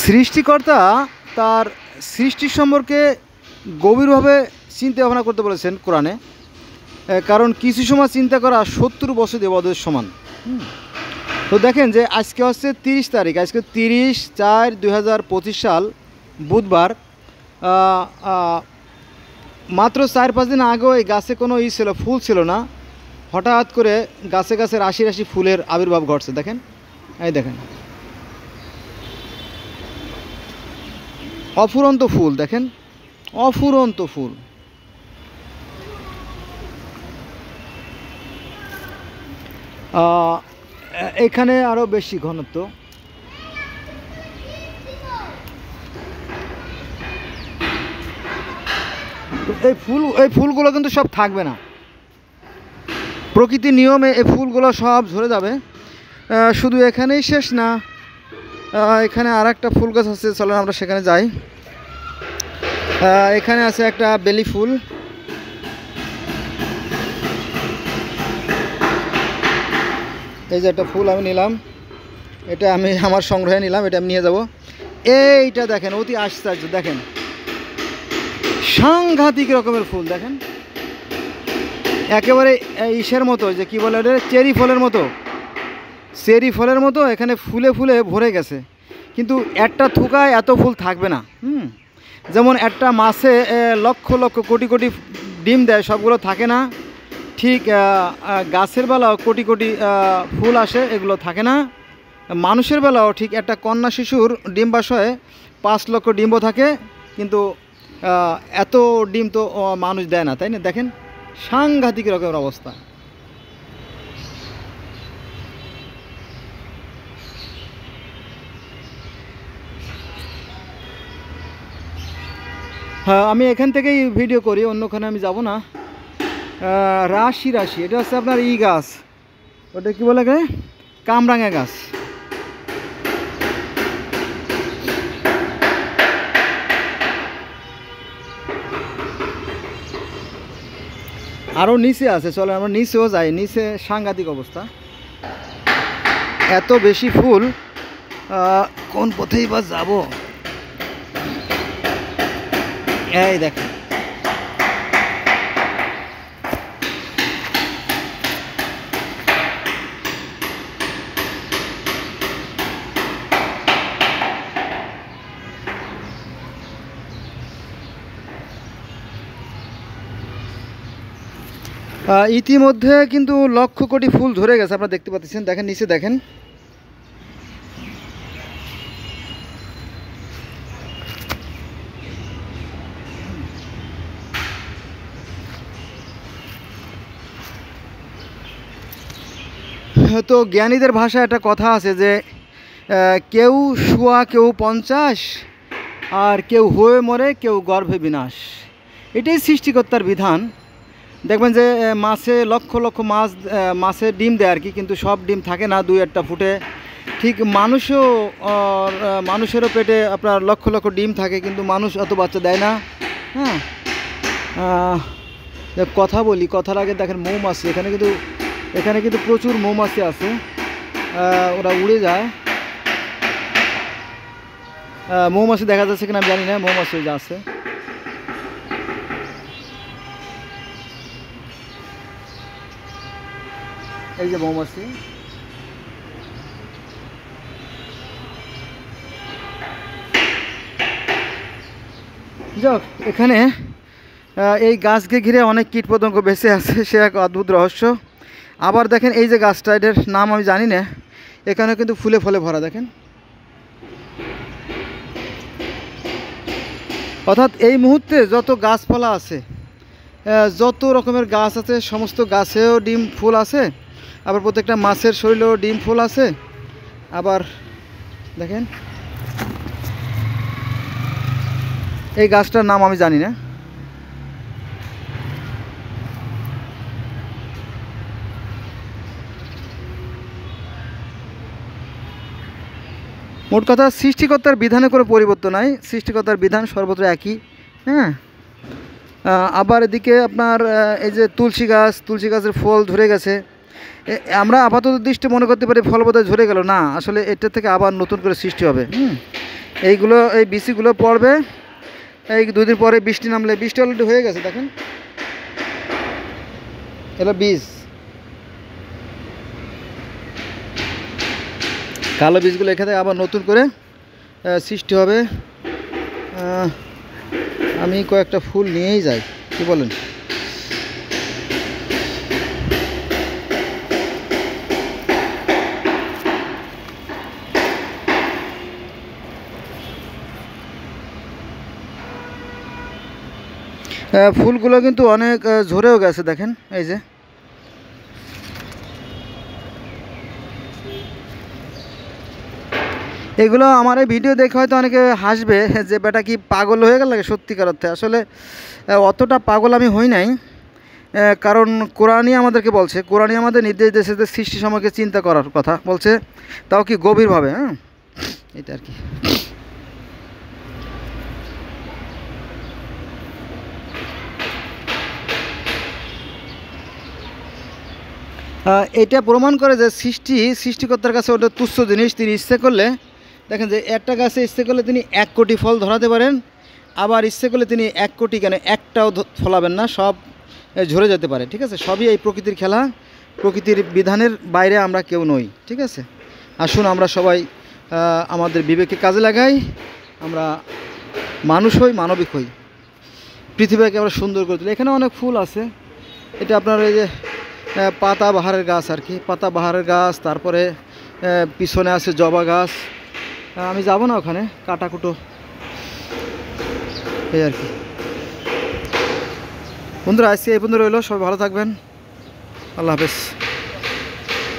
সৃষ্টিকর্তা তার সৃষ্টির সম্পর্কে গভীরভাবে চিন্তা ভাবনা করতে বলেছেন কোরআনে। কারণ কিছু সময় চিন্তা করা 70 বছর ইবাদতের সমান। তো দেখেন যে আজকে হচ্ছে 30 তারিখ, আজকে 30/4/2025 সাল বুধবার। মাত্র 4-5 দিন আগেও এই গাছে কোনো ছিল, ফুল ছিল না। হঠাৎ করে গাছে গাছে রাশি রাশি ফুলের আবির্ভাব ঘটছে। দেখেন, এই দেখেন অফুরন্ত ফুল, দেখেন অফুরন্ত ফুল। এখানে আরও বেশি ঘনত্ব। এই ফুলগুলো কিন্তু সব থাকবে না, প্রকৃতির নিয়মে এই ফুলগুলো সব ঝরে যাবে। শুধু এখানেই শেষ না, এখানে আর একটা ফুল গাছ আছে, চলেন আমরা সেখানে যাই। এখানে আছে একটা বেলি ফুল। এই যে একটা ফুল আমি নিলাম, এটা আমি আমার সংগ্রহে নিলাম, এটা আমি নিয়ে যাব। এইটা দেখেন অতি আশ্চর্য, দেখেন সাংঘাতিক রকমের ফুল। দেখেন একেবারে ইসের মতো, যে কি বলে এটা, চেরি ফলের মতো, চেরি ফলের মতো এখানে ফুলে ফুলে ভরে গেছে। কিন্তু একটা থুকায় এত ফুল থাকবে না। যেমন একটা মাছে লক্ষ লক্ষ কোটি কোটি ডিম দেয়, সবগুলো থাকে না। ঠিক গাছের বেলাও কোটি কোটি ফুল আসে, এগুলো থাকে না। মানুষের বেলাও ঠিক একটা কন্যা শিশুর ডিম্বাশয়ে 5 লক্ষ ডিম্ব থাকে, কিন্তু এত ডিম তো মানুষ দেয় না, তাই না? দেখেন সাংঘাতিক রকমের অবস্থা। হ্যাঁ, আমি এখান থেকেই ভিডিও করি, অন্যখানে আমি যাব না। রাশি রাশি, এটা হচ্ছে আপনার ই গাছ, ওটা কি বলে, কামরাঙা গাছ। আরও নিচে আছে, চলো আমরা নিচেও যাই। নিচে সাংঘাতিক অবস্থা, এত বেশি ফুল, কোন পথেই বা যাব। এই দেখেন ইতিমধ্যে কিন্তু লক্ষ কোটি ফুল ধরে গেছে, আপনারা দেখতে পাচ্ছেন। দেখেন নিচে দেখেন, তো জ্ঞানীদের ভাষায় একটা কথা আছে যে কেউ শুয়া কেউ 50, আর কেউ হয়ে মরে কেউ গর্ভে বিনাশ। এটাই সৃষ্টিকর্তার বিধান। দেখবেন যে মাছে লক্ষ লক্ষ মাছের ডিম দেয় আর কি, কিন্তু সব ডিম থাকে না, 2-1টা ফুটে। ঠিক মানুষেরও পেটে আপনার লক্ষ লক্ষ ডিম থাকে, কিন্তু মানুষ অত বাচ্চা দেয় না। হ্যাঁ, কথা বলি, কথার আগে দেখেন মৌমাছি, এখানে কিন্তু প্রচুর মৌমাছি আছে, ওরা উড়ে যায়। মৌমাছি দেখা যাচ্ছে কিনা আমি জানি না, মৌমাছি যা আছে। এই যে মৌমাছি, যাক এখানে এই গাছকে ঘিরে অনেক কীটপতঙ্গ বেঁচে আছে, সে এক অদ্ভুত রহস্য। আবার দেখেন এই যে গাছটা, এটার নাম আমি জানি না, এখানে কিন্তু ফুলে ফলে ভরা। দেখেন, অর্থাৎ এই মুহূর্তে যত গাছপালা আছে, যত রকমের গাছ আছে, সমস্ত গাছেও ডিম ফুল আছে। আবার প্রত্যেকটা মাছের শরীরেও ডিম ফুল আছে। আবার দেখেন এই গাছটার নাম আমি জানি না। মোট কথা, সৃষ্টিকর্তার বিধানে কোনো পরিবর্তন নাই, সৃষ্টিকর্তার বিধান সর্বত্র একই। হ্যাঁ, আবার এদিকে আপনার এই যে তুলসী গাছের ফল ধরে গেছে। আমরা আপাতত দৃষ্টি মনে করতে পারি ফল বোধহয় ঝরে গেল, না, আসলে এটা থেকে আবার নতুন করে সৃষ্টি হবে। এইগুলো এই বিচিগুলো পড়বে এই 2 দিন পরে, বৃষ্টি নামলে। বৃষ্টি অলরেডি হয়ে গেছে দেখেন, এটা বীজ। কালো বীজগুলো এখানে আবার নতুন করে সৃষ্টি হবে। আমি কয়েকটা ফুল নিয়েই যাই, কি বলেন? ফুলগুলো কিন্তু অনেক ঝরেও গেছে দেখেন, এই যে। এগুলো আমার এই ভিডিও দেখে হয়তো অনেকে হাসবে যে বেটা কি পাগল হয়ে গেল, সত্যিকার অর্থে আসলে অতটা পাগল আমি হই নাই। কারণ কোরআনই আমাদেরকে বলছে, কোরআনই আমাদের নির্দেশ দিয়েছে যে সৃষ্টি সম্পর্কে চিন্তা করার কথা বলছে, তাও কি গভীরভাবে। হ্যাঁ, এটা আর কি। এটা প্রমাণ করে যে সৃষ্টিকর্তার কাছে ওটা তুচ্ছ জিনিস। তিনি ইচ্ছে করলে, দেখেন যে একটা গাছে ইচ্ছে করলে তিনি 1 কোটি ফল ধরাতে পারেন, আবার ইচ্ছে করলে তিনি 1 কোটি কেন একটাও ফলাবেন না, সব ঝরে যেতে পারে। ঠিক আছে, সবই এই প্রকৃতির খেলা, প্রকৃতির বিধানের বাইরে আমরা কেউ নই। ঠিক আছে, আসুন আমরা সবাই আমাদের বিবেককে কাজে লাগাই, আমরা মানুষ হই, মানবিক হই, পৃথিবীকে আমরা সুন্দর করে তুলি। এখানে অনেক ফুল আছে, এটা আপনার এই যে পাতাবাহারের গাছ আর কি, পাতাবাহারের গাছ। তারপরে পিছনে আছে জবা গাছ। আমি যাব না ওখানে, কাটাকুটো এই আর কি। বন্ধুরা আজকে এই পর্যন্ত রইল, সবাই ভালো থাকবেন, আল্লাহ হাফেজ।